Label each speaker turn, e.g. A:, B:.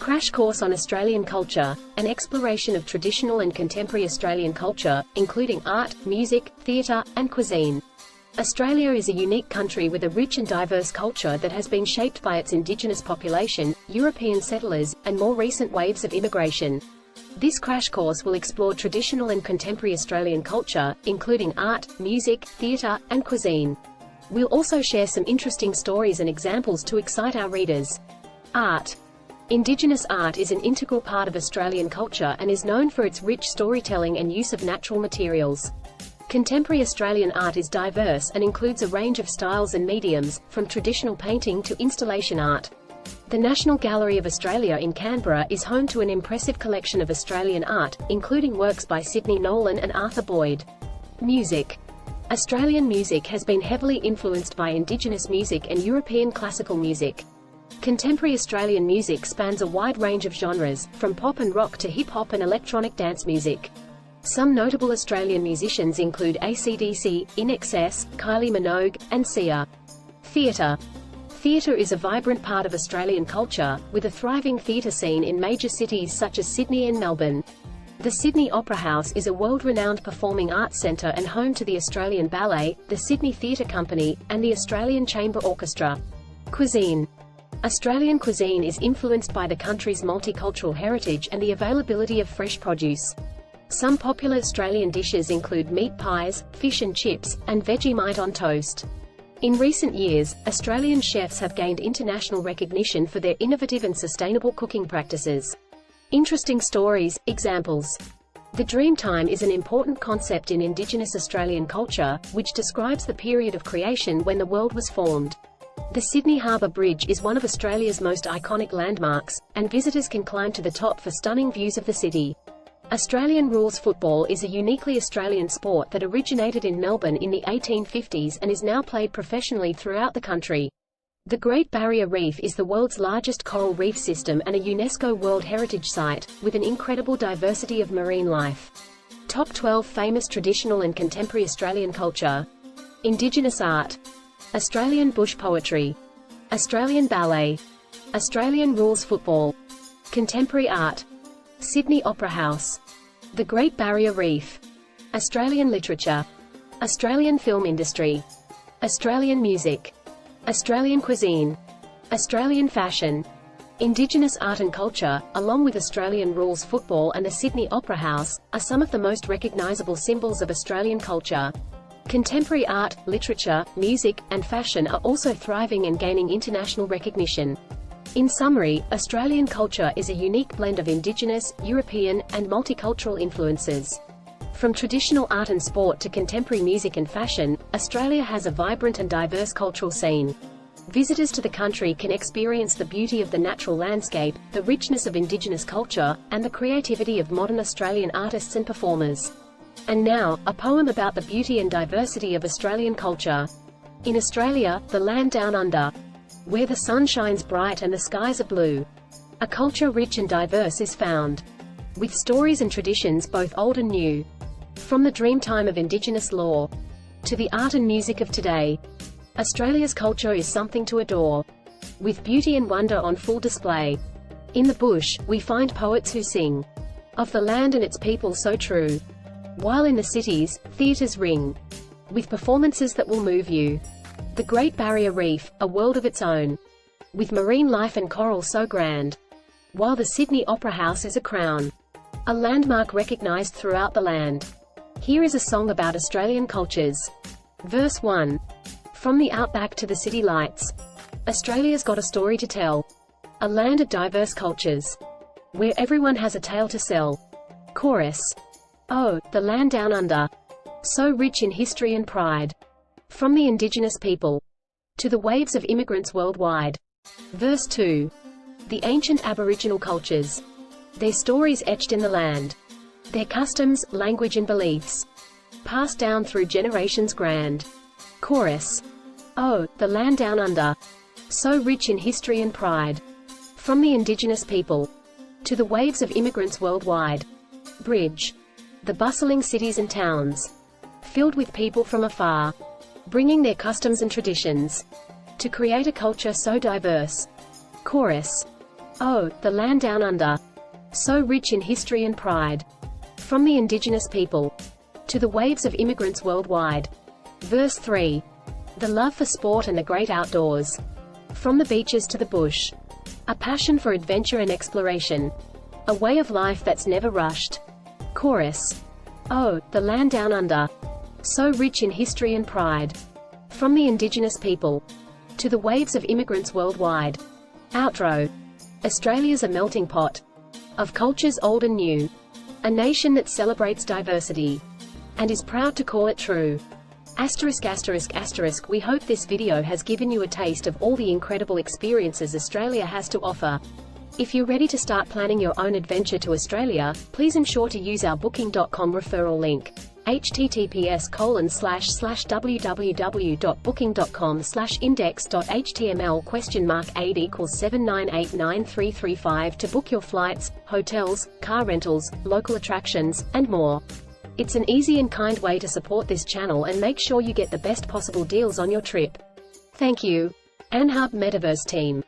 A: Crash Course on Australian Culture, an exploration of traditional and contemporary Australian culture, including art, music, theatre, and cuisine. Australia is a unique country with a rich and diverse culture that has been shaped by its Indigenous population, European settlers, and more recent waves of immigration. This crash course will explore traditional and contemporary Australian culture, including art, music, theatre, and cuisine. We'll also share some interesting stories and examples to excite our readers. Art. Indigenous art is an integral part of Australian culture and is known for its rich storytelling and use of natural materials. Contemporary Australian art is diverse and includes a range of styles and mediums, from traditional painting to installation art. The National Gallery of Australia in Canberra is home to an impressive collection of Australian art, including works by Sidney, Nolan and Arthur Boyd. Music. Australian music has been heavily influenced by Indigenous music and European classical music. Contemporary Australian music spans a wide range of genres, from pop and rock to hip-hop and electronic dance music. Some notable Australian musicians include AC/DC, In Excess, Kylie Minogue, and Sia. Theatre. Theatre is a vibrant part of Australian culture, with a thriving theatre scene in major cities such as Sydney and Melbourne. The Sydney Opera House is a world-renowned performing arts centre and home to the Australian Ballet, the Sydney Theatre Company, and the Australian Chamber Orchestra. Cuisine. Australian cuisine is influenced by the country's multicultural heritage and the availability of fresh produce. Some popular Australian dishes include meat pies, fish and chips, and Vegemite on toast. In recent years, Australian chefs have gained international recognition for their innovative and sustainable cooking practices. Interesting stories, examples. The Dreamtime is an important concept in Indigenous Australian culture, which describes the period of creation when the world was formed. The Sydney Harbour Bridge is one of Australia's most iconic landmarks, and visitors can climb to the top for stunning views of the city. Australian rules football is a uniquely Australian sport that originated in Melbourne in the 1850s and is now played professionally throughout the country. The Great Barrier Reef is the world's largest coral reef system and a UNESCO World Heritage Site, with an incredible diversity of marine life. Top 12 famous traditional and contemporary Australian culture. Indigenous art. Australian bush poetry. Australian ballet. Australian rules football. Contemporary art. Sydney Opera House. The Great Barrier Reef. Australian literature. Australian film industry. Australian music. Australian cuisine. Australian fashion. Indigenous art and culture, along with Australian rules football and the Sydney Opera House, are some of the most recognisable symbols of Australian culture. Contemporary art, literature, music, and fashion are also thriving and gaining international recognition. In summary, Australian culture is a unique blend of Indigenous, European, and multicultural influences. From traditional art and sport to contemporary music and fashion, Australia has a vibrant and diverse cultural scene. Visitors to the country can experience the beauty of the natural landscape, the richness of Indigenous culture, and the creativity of modern Australian artists and performers. And now, a poem about the beauty and diversity of Australian culture. In Australia, the land down under, where the sun shines bright and the skies are blue, a culture rich and diverse is found, with stories and traditions both old and new. From the Dreamtime of Indigenous lore to the art and music of today, Australia's culture is something to adore, with beauty and wonder on full display. In the bush, we find poets who sing of the land and its people so true, while in the cities, theatres ring with performances that will move you. The Great Barrier Reef, a world of its own, with marine life and coral so grand, while the Sydney Opera House is a crown, a landmark recognised throughout the land. Here is a song about Australian cultures. Verse 1. From the outback to the city lights, Australia's got a story to tell. A land of diverse cultures, where everyone has a tale to sell. Chorus. Oh, the land down under, so rich in history and pride. From the Indigenous people to the waves of immigrants worldwide. Verse 2. The ancient Aboriginal cultures, their stories etched in the land, their customs, language and beliefs, passed down through generations grand. Chorus. Oh, the land down under, so rich in history and pride. From the Indigenous people to the waves of immigrants worldwide. Bridge. The bustling cities and towns, filled with people from afar, bringing their customs and traditions to create a culture so diverse. Chorus. Oh, the land down under. So rich in history and pride. From the indigenous people to the waves of immigrants worldwide. Verse 3. The love for sport and the great outdoors. From the beaches to the bush. A passion for adventure and exploration. A way of life that's never rushed. Chorus. Oh, the land down under. So rich in history and pride. From the indigenous people to the waves of immigrants worldwide. Outro. Australia's a melting pot of cultures old and new. A nation that celebrates diversity and is proud to call it true. *****. We hope this video has given you a taste of all the incredible experiences Australia has to offer. If you're ready to start planning your own adventure to Australia, please ensure to use our booking.com referral link. https://www.booking.com/index.html?8 = 7989335 to book your flights, hotels, car rentals, local attractions, and more. It's an easy and kind way to support this channel and make sure you get the best possible deals on your trip. Thank you. Anhub Metaverse Team.